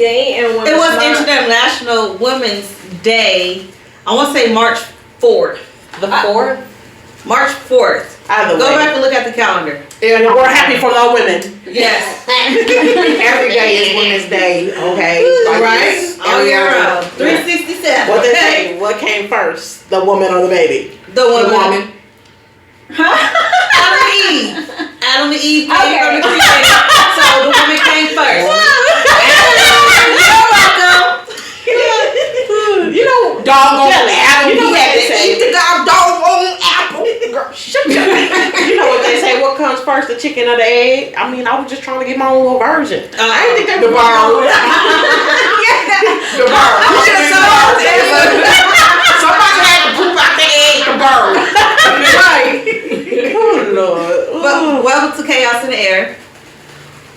Day and Women's It was Month. International Women's Day. I want to say March 4th. The 4th? March 4th. Either Go way. back and look at the calendar. Yeah, we're happy for the women. Yes. Every day is Women's Day, okay? Like Right? this. All year round. Yeah. 367. What they Okay. say? What came first, the woman or the baby? The woman. woman. Adam and Eve. Adam and Eve came Okay. from the creator. So the woman came first. You're welcome. You know, doggone Adam. You know he what had to they say. eat the doggone apple. Girl, shut up. You know what they say? What comes first, the chicken or the egg? I mean, I was just trying to get my own little version. I didn't think that was The bird. The bird. I should have told you. Somebody had to poop out the egg. The bird. Right. Oh Lord. But welcome to Chaos in the Air.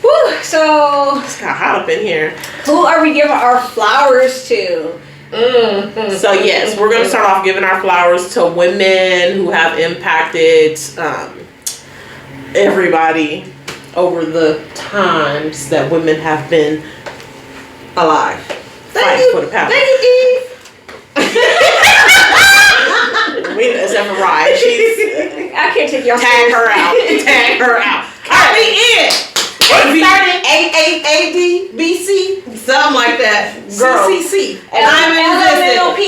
Whew, so, It's got hot up in here. who are we giving our flowers to? So yes, we're gonna start off giving our flowers to women who have impacted everybody over the times that women have been alive. Thank Fight for the power. Thank you, Eve. Except for Ryan, she's I can't take y'all tag her out. Tag her out. Count me in. It started AAADBC, something like that. Girl. CCC. And I'm in LMNOP.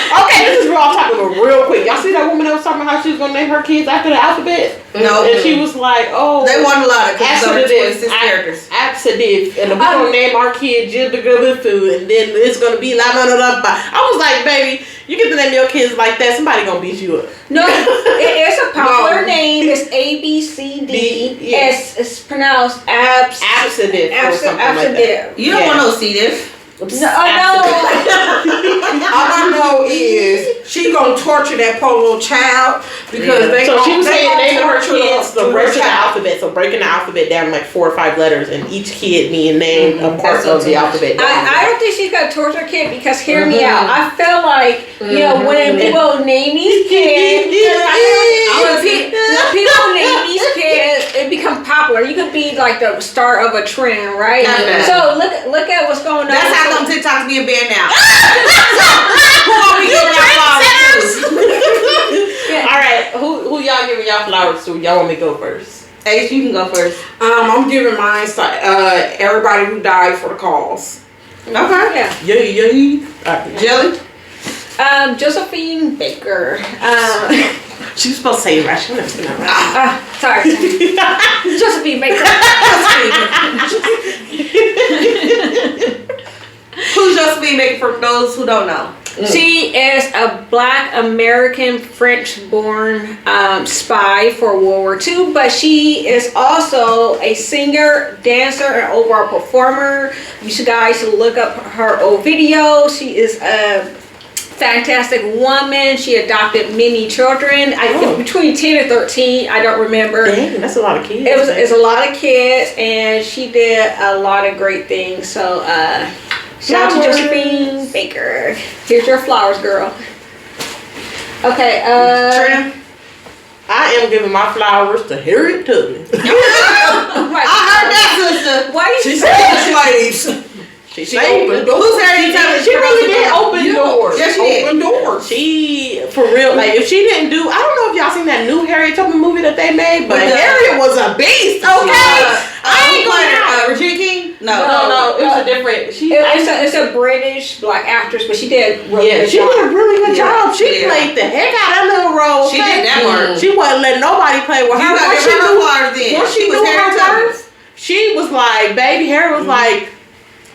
Okay, this is real off topic, but real quick. Y'all see that woman that was talking about how she was gonna name her kids after the alphabet? No. And she was like, "Oh, They won a lot of because Absidive, 26 characters. Absidive, and we're gonna name our kid Jibba-Gubba-Foo, and then it's gonna be la la la la. I was like, baby, you get to name your kids like that, somebody gonna beat you up. No, it's a popular No. name. It's ABCD. Yeah. It's pronounced Absidive or something like that. You don't want no C diff. No, Absidive. All I know is she gonna torture that poor little child because they. So she was they saying gonna naming her torture kids the her rest of the child. alphabet. So breaking the alphabet down like 4 or 5 letters, and each kid being named a part of the alphabet. I don't think she's gonna torture kid because hear me out. I feel like you know when people name these kids, when people name these kids, it become popular. You could be like the start of a trend, right? Okay. So look at what's going on. That's how come TikTok's being banned now. Who are we giving our flowers to? All right, who y'all giving y'all flowers to? Y'all want me to go first? Ace, you can go first. I'm giving mine to everybody who died for the cause. Okay. Yeah. Yay. Jelly? Josephine Baker. She was supposed to say it right. She never said that right. Sorry. Josephine Baker. Who's Josephine Baker for those who don't know? She is a Black American French-born spy for World War II, but she is also a singer, dancer, and overall performer. You guys should look up her old videos. She is a fantastic woman. She adopted many children. Between 10 and 13, I don't remember. Dang, that's a lot of kids. It's a lot of kids, and she did a lot of great things. So, shout out to Josephine Baker. Here's your flowers, girl. Okay, Trina? I am giving my flowers to Harriet Tubman. I heard that, sister. Why you She say said Slaves. she opened doors. Who's Harriet Tubman? She really did open doors. Yes, she did. Open doors. She, for real, like if she didn't do, I don't know if y'all seen that new Harriet Tubman movie that they made, but With the- Harriet was a beast, okay? I ain't gonna lie. Regina King? No. No, it was a different. it's a British Black actress, but she did really Yeah, good she job. did a really good Yeah, job. She yeah. played the heck out of that little role. She okay? did that work. She wasn't letting nobody play with You her. gotta Once give she her knew- flowers then. once she She was knew Harriet her Tubman. worth, she was like, baby, Harriet was like,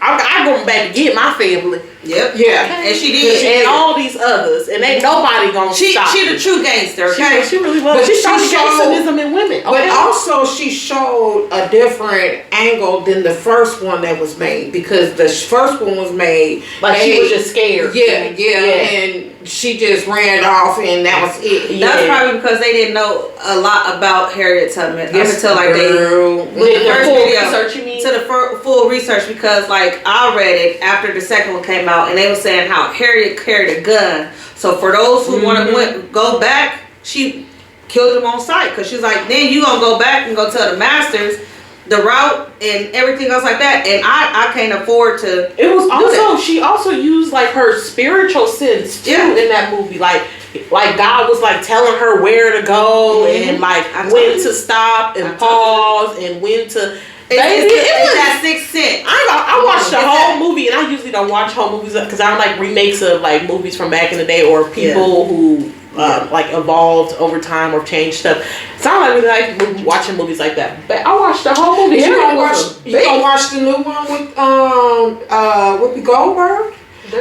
I'm going back to get my family. Yep. Yeah. And she did. And all these others. And ain't nobody gonna stop. She the true gangster, She, okay? she really was. But She she showed showed- gangsterism in women. But Okay? also she showed a different angle than the first one that was made because the first one was made like she was just scared. yeah, and she just ran off and that was it. That's Yeah. probably because they didn't know a lot about Harriet Tubman up Yes, until like girl. the With the first full video. research, you mean? To the full research because like I read it after the second one came out and they were saying how Harriet carried a gun. So for those who want to go back, she killed him on sight because she's like, then you gonna go back and go tell the masters the route and everything else like that, and I can't afford to. It was also that. she also used like her spiritual sense too in that movie. Like God was like telling her where to go and like when to stop and pause and when to. It's that sixth sense. I watched the whole movie, and I usually don't watch whole movies because I don't like remakes of like movies from back in the day or people who like evolved over time or changed stuff. So I don't really like watching movies like that. But I watched the whole movie. You gonna watch the new one with Whoopi Goldberg?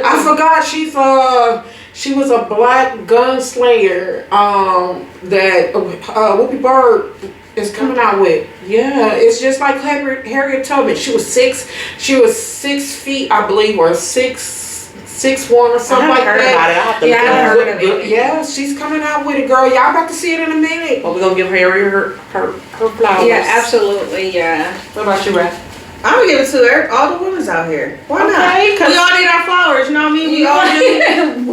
I forgot she was a black gunslinger that Whoopi Bird is coming out with. Yeah, it's just like Harriet Tubman. She was 6 feet, I believe, or 6'1" or something like that. I have to heard of it. Yeah, she's coming out with it, girl. Y'all about to see it in a minute. Well, we're gonna give Harriet her flowers. Yeah, absolutely. Yeah. What about you, Raph? I'm gonna give it to all the women's out here. Why not? We all need our flowers, you know what I mean? We all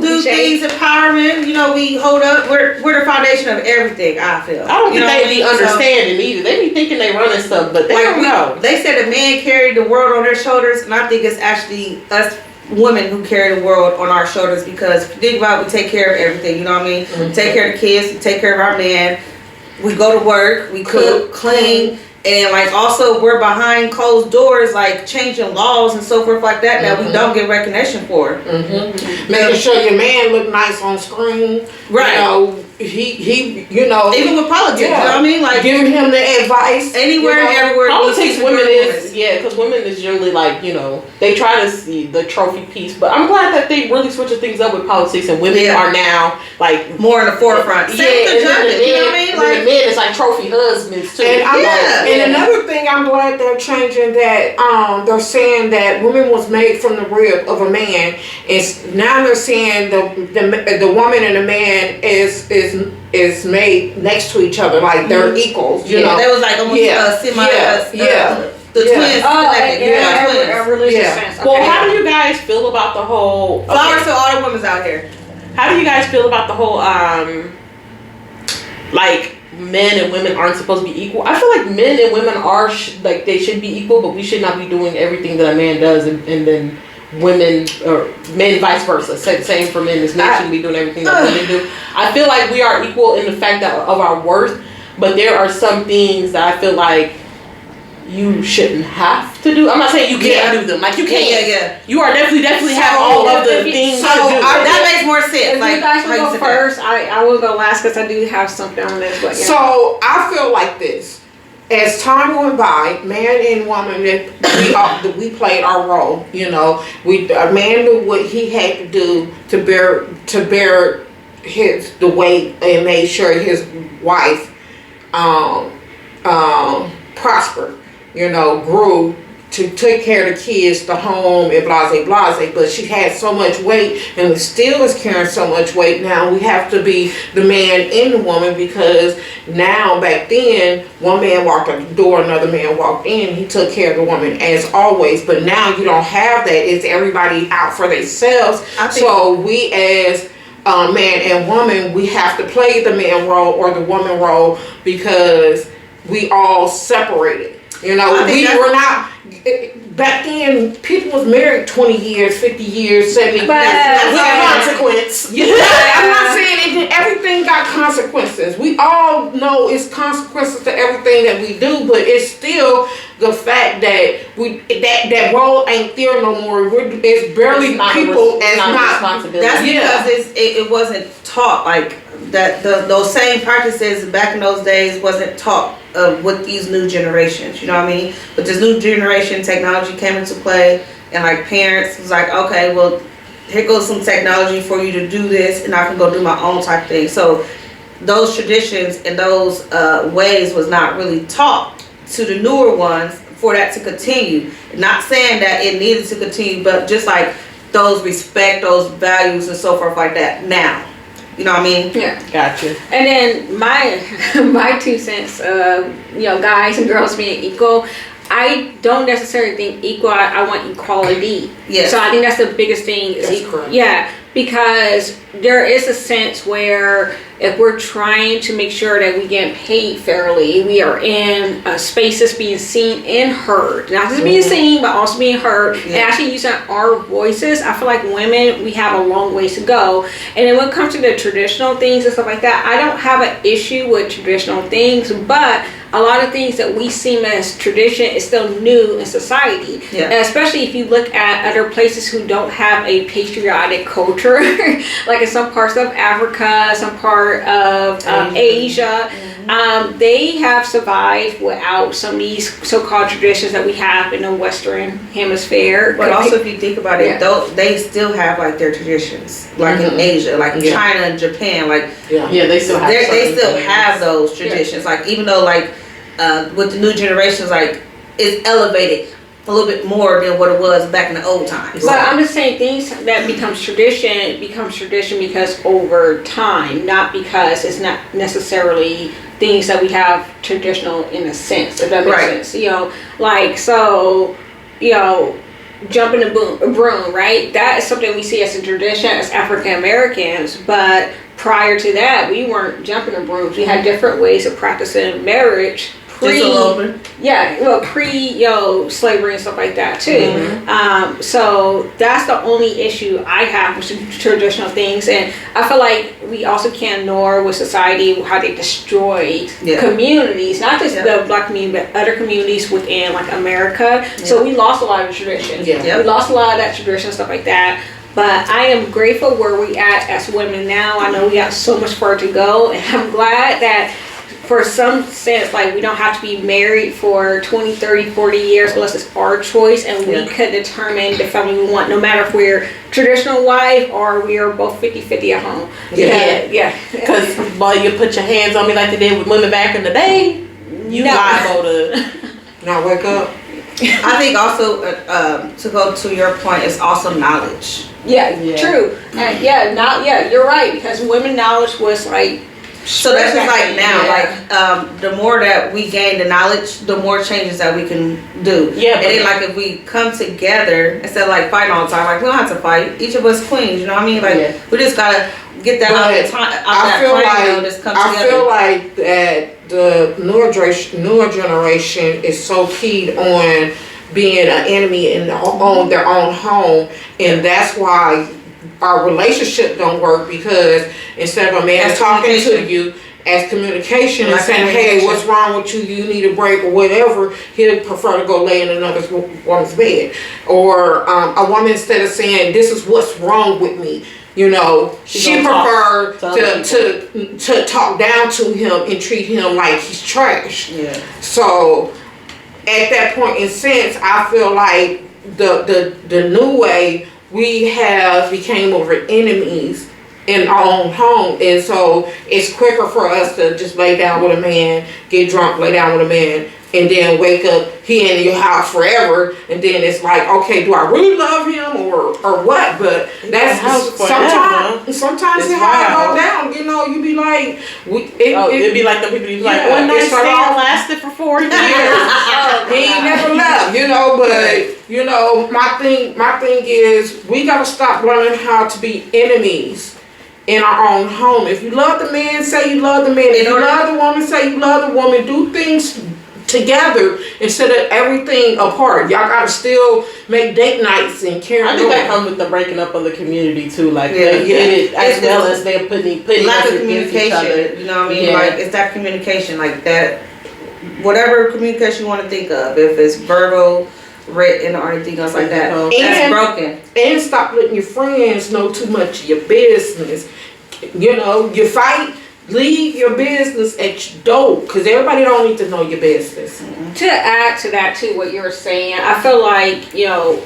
do things, empowerment, you know, we hold up, we're the foundation of everything, I feel. I don't think they be understanding either. They be thinking they running stuff, but they don't know. They said a man carried the world on their shoulders, and I think it's actually us women who carry the world on our shoulders, because if you think about it, we take care of everything, you know what I mean? We take care of the kids, we take care of our man, we go to work, we cook, clean. And like also we're behind closed doors, like changing laws and so forth like that we don't get recognition for. Making sure your man look nice on screen. Right. You know, he you know, even with politics, you know what I mean? Like giving him the advice anywhere and everywhere. Politics, women is because women is generally like, you know, they try to see the trophy piece, but I'm glad that they really switching things up with politics, and women are now like more in the forefront. Same with the judges, you know what I mean? Like the men is like trophy husbands too. And another thing, I'm glad they're changing that. They're saying that woman was made from the rib of a man. It's now they're saying the woman and the man is made next to each other, like they're equals. You know, that was like almost the twins. A religious sense. Okay. Well, how do you guys feel about the whole? Flowers to all the women's out here. How do you guys feel about the whole like men and women aren't supposed to be equal? I feel like men and women are like they should be equal, but we should not be doing everything that a man does, and then women or men vice versa. Same for men. As men shouldn't be doing everything that women do. I feel like we are equal in the fact that of our worth, but there are some things that I feel like you shouldn't have to do. I'm not saying you can't do them. Like you can't. You are definitely have all of the things to do. That makes more sense. If like you guys will go first, I will go last because I do have something on this. But so I feel like this. As time went by, man and woman, we played our role. You know, a man knew what he had to do to bear the weight and made sure his wife prospered. You know, grew to take care of the kids, the home, and blase. But she had so much weight, and still is carrying so much weight. Now we have to be the man and the woman, because now back then, one man walked out the door, another man walked in. He took care of the woman as always. But now you don't have that. It's everybody out for themselves. So we as man and woman, we have to play the man role or the woman role, because we all separated. You know, we were not. Back then, people was married 20 years, 50 years, 70 years. That's a consequence. I'm not saying everything got consequences. We all know it's consequences to everything that we do, but it's still the fact that that role ain't there no more. It's barely people as not responsibility. That's because it wasn't taught like that. Those same practices back in those days wasn't taught with these new generations. You know what I mean? But this new generation, technology came into play, and like parents was like, okay, well, here goes some technology for you to do this, and I can go do my own type thing. So those traditions and those ways was not really taught to the newer ones for that to continue. Not saying that it needed to continue, but just like those respect, those values and so forth like that now. You know what I mean? Yeah. Gotcha. And then my 2 cents, you know, guys and girls being equal, I I don't necessarily think equal. I want equality. Yes. So I think that's the biggest thing. Is That's correct. Yeah, because there is a sense where if we're trying to make sure that we get paid fairly, we are in a space that's being seen and heard. Not just being seen, but also being heard. And actually using our voices. I feel like women, we have a long ways to go. And then when it comes to the traditional things and stuff like that, I don't have an issue with traditional things, but a lot of things that we seem as tradition is still new in society. Yeah. And especially if you look at other places who don't have a patriotic culture, like in some parts of Africa, some part of Asia, they have survived without some of these so-called traditions that we have in the Western Hemisphere. But also, if you think about it, they still have like their traditions, like in Asia, like in China and Japan, like Yeah, they still have. they still things. have those traditions. Like even though like with the new generations, like it's elevated a little bit more than what it was back in the old times. But I'm just saying things that becomes tradition because over time, not because it's not necessarily things that we have traditional in a sense, if that makes Right. sense. You know, like, so, you know, jumping a broom, right? That is something we see as a tradition as African Americans, but prior to that, we weren't jumping the brooms. We had different ways of practicing marriage. Just a little bit. Yeah, well, slavery and stuff like that too. So that's the only issue I have with traditional things, and I feel like we also can't ignore with society how they destroyed communities, not just the Black community, but other communities within like America. So we lost a lot of tradition. We lost a lot of that tradition and stuff like that. But I am grateful where we at as women now. I know we got so much further to go, and I'm glad that for some sense, like, we don't have to be married for 20, 30, 40 years unless it's our choice, and we could determine the family we want, no matter if we're traditional wife or we are both 50-50 at home. Because while you put your hands on me like they did with women back in the day, you liable to Now wake up. I think also to go to your point, it's also knowledge. True. And you're right, because women knowledge was like, so that's just like now, like the more that we gain the knowledge, the more changes that we can do. Yeah, and then like if we come together instead of like fighting all the time, like we don't have to fight. Each of us queens, you know what I mean? Like we just gotta get that out of time. I feel like that the newer generation is so keyed on being an enemy in their own home, and that's why our relationship don't work, because instead of a man talking to you as communication and saying, hey, what's wrong with you, you need a break or whatever, he'll prefer to go lay in another woman's bed. Or a woman, instead of saying, this is what's wrong with me, you know, she prefer to talk down to him and treat him like he's trash. So at that point in sense, I feel like the new way we have became over enemies in our own home, and so it's quicker for us to just lay down with a man, get drunk, lay down with a man, and then wake up, he in your house forever, and then it's like, okay, do I really love him or what? But that's sometimes it's how it go down. You know, you be like, it'd be like the people be like, one night stand lasted for 4 years. He ain't never left, you know. But you know, my thing is we gotta stop learning how to be enemies in our own home. If you love the man, say you love the man. If you love the woman, say you love the woman. Do things together instead of everything apart. Y'all gotta still make date nights and carry on. I think that comes with the breaking up of the community too. Like as well as they're putting lack of communication. You know what I mean? Like it's that communication, like that. Whatever communication you want to think of, if it's verbal, written, or anything else like that, that's broken. And stop letting your friends know too much of your business. You know, you fight. Leave your business at your door, because everybody don't need to know your business. To add to that too, what you're saying, I feel like, you know,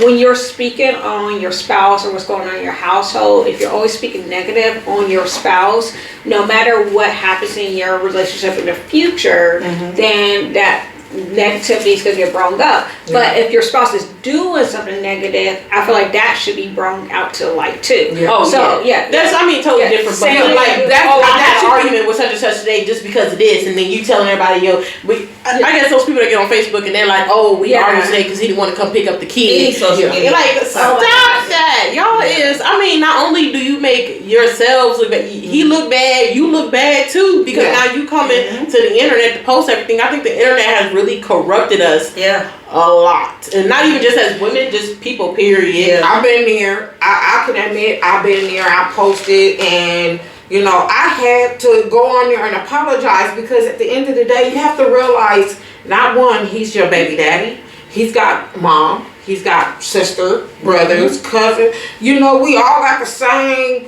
when you're speaking on your spouse or what's going on in your household, if you're always speaking negative on your spouse, no matter what happens in your relationship in the future, then that negativity is going to get brought up. But if your spouse is doing something negative, I feel like that should be brought out to light too. Oh, so that's totally Yeah. different. But Same you know, thing. like that's Oh, I that had an should be- argument with such and such today just because of this, and then you telling everybody, I guess those people that get on Facebook and they're like, oh, we Yeah. argued today because he didn't want to come pick up the Any kid. social media. You're like, stop that, y'all is. I mean, not only do you make yourselves look bad, he look bad, you look bad too, because Yeah. now you coming to the internet to post everything. I think the internet has really corrupted us Yeah. a lot, and not even just as women, just people. Period. Yeah. I've been there. I can admit I've been there. I posted, and you know, I had to go on there and apologize because at the end of the day, you have to realize, not one, he's your baby daddy. He's got mom. He's got sister, brothers, cousin. You know, we all got the same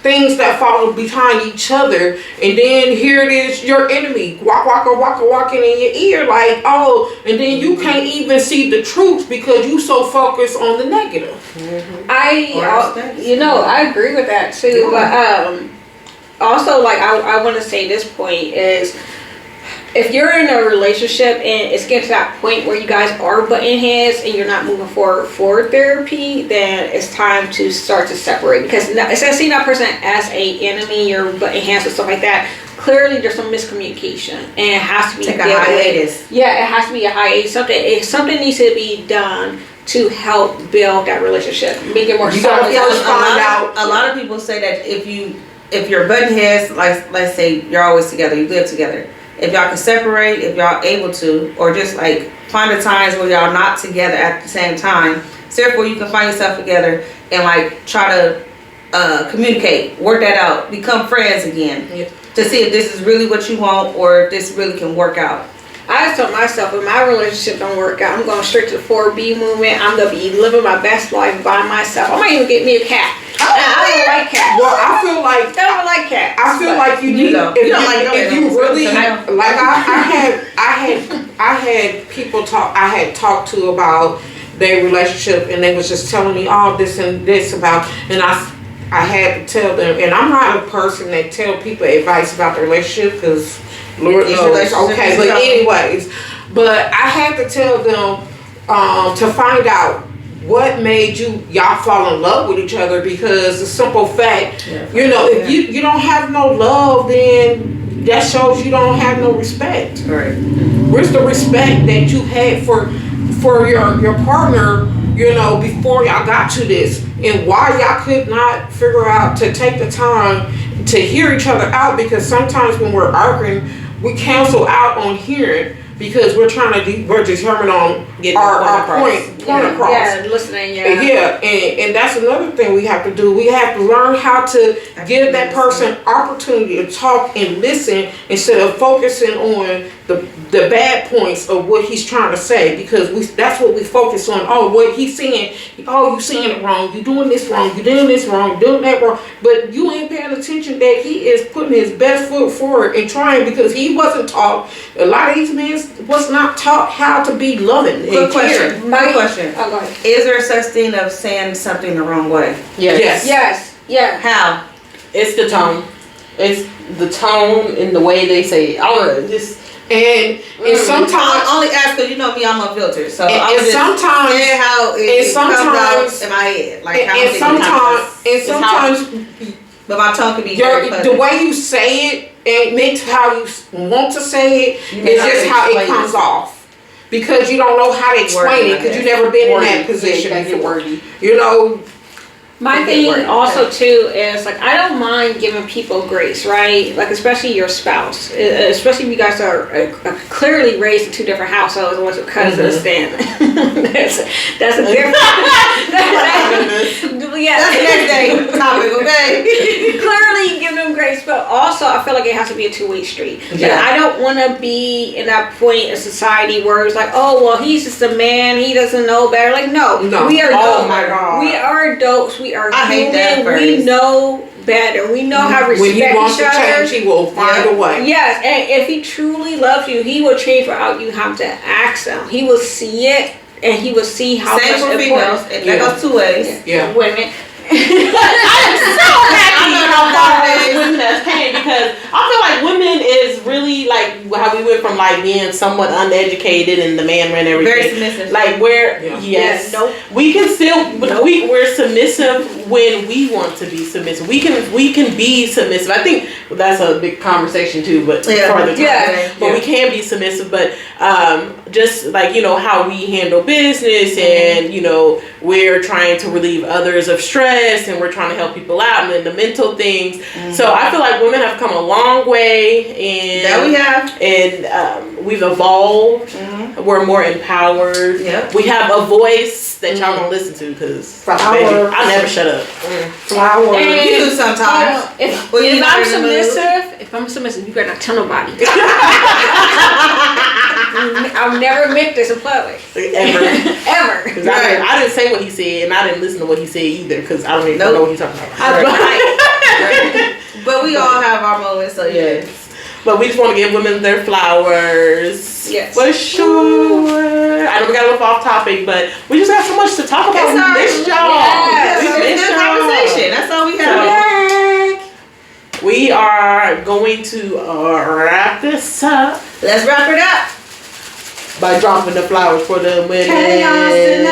things that follow behind each other, and then here it is, your enemy walking in your ear like, oh, and then you can't even see the truth because you so focused on the negative. I agree with that too. But also, like, I want to say this point is, if you're in a relationship and it's getting to that point where you guys are butting heads and you're not moving forward for therapy, then it's time to start to separate. Because instead of seeing that person as a enemy, you're butting heads and stuff like that, clearly there's some miscommunication and it has to be Take a dealt with. hiatus. Yeah, it has to be a hiatus. Something needs to be done to help build that relationship, make it more You gotta solid. Yeah, first find out. a lot of people say that if you're button heads, like let's say you're always together, you live together. If y'all can separate, if y'all able to, or just like find the times where y'all not together at the same time, so therefore you can find yourself together and like try to communicate, work that out, become friends again, to see if this is really what you want or if this really can work out. I just told myself, if my relationship don't work out, I'm going straight to the 4B movement. I'm going to be living my best life by myself. I might even get me a cat. I don't like cats. Well, I feel like I don't like cats. I feel like you need don't. if You don't like no if you animals. really So no. like I had people talk I had talked to about their relationship, and they was just telling me all this and this about, and I had to tell them, and I'm not a person that tell people advice about the relationship because Lord Each knows, relationship okay, is but your own. anyways, but I had to tell them to find out what made y'all fall in love with each other, because the simple fact, you know, if you don't have no love, then that shows you don't have no respect. Right. Where's the respect that you had for your partner, you know, before y'all got to this, and why y'all could not figure out to take the time to hear each other out? Because sometimes when we're arguing, we cancel out on hearing because we're determined on Getting our the point point across. Yeah, listening, And that's another thing we have to do. We have to learn how to give that person opportunity to talk and listen instead of focusing on the bad points of what he's trying to say, because that's what we focus on. Oh, what he's saying. Oh, you saying it wrong. You doing this wrong. You doing this wrong. You doing that wrong. But you ain't paying attention that he is putting his best foot forward and trying, because he wasn't taught. A lot of these men was not taught how to be loving. Good and question. caring. My question. Oh, go ahead. Is there such thing of saying something the wrong way? Yes. Yes. Yeah. How? It's the tone. It's the tone and the way they say it. I don't know. Just And sometimes I only ask because you know me, I'm unfiltered. So And- I was and just sometimes- saying how and it comes sometimes- out in my head. Like how and sometimes but my tongue can be your, very the way you say it ain't meant how you want to say it. It's just how it comes off, because you don't know how to explain it, because you've never been in that position before. You know. My thing also too is, like, I don't mind giving people grace, right? Like, especially your spouse, especially if you guys are clearly raised in two different households and went to cousins. Then that's a different. Yeah, That's the next day topic, okay? clearly give them grace, but also I feel like it has to be a two-way street. Like, Yeah. I don't want to be in that point in society where it's like, oh well, he's just a man, he doesn't know better. Like, no. We are Oh adults. my God. We are adults. We are I hate that human. phrase. We know better. We know how to respect When he wants each to other. change, he will find a way. Yes, and if he truly loves you, he will change without you having to ask him. He will see it, and he will see how Same much for females. importance. That goes two ways. Yeah. Women. I am so happy I know how how far that is. women has came, because I feel like women is really like how we went from like being somewhat uneducated and the man ran everything. Very submissive. Like where Yeah. yes, Yeah, nope. we can still we're submissive when we want to be submissive. We can be submissive. I think that's a big conversation too, but Yeah. for the time. Yeah. But we can be submissive, but just like how we handle business and we're trying to relieve others of stress and we're trying to help people out and then the mental things. So I feel like women have come a long way and That we have. and we've evolved. We're more empowered. Yep. We have a voice that y'all gonna listen to because Flowers. I never shut up. Flowers. And- You do sometimes. If, Well, you're if not I'm in the mood. if I'm submissive, you better not tell nobody. I'll never admit this in public. Ever. Ever. 'Cause I didn't say what he said and I didn't listen to what he said either because I don't even Nope. know what he's talking about. But we all have our moments, so yeah. Yes. But we just want to give women their flowers. Yes. For sure. I know we got a little off topic, but we just got so much to talk about. It's We all right. missed y'all. Yes. We It's a missed good y'all. conversation. That's all we have. We are going to wrap this up Let's wrap it up. by dropping the flowers for the women. Chaos tonight.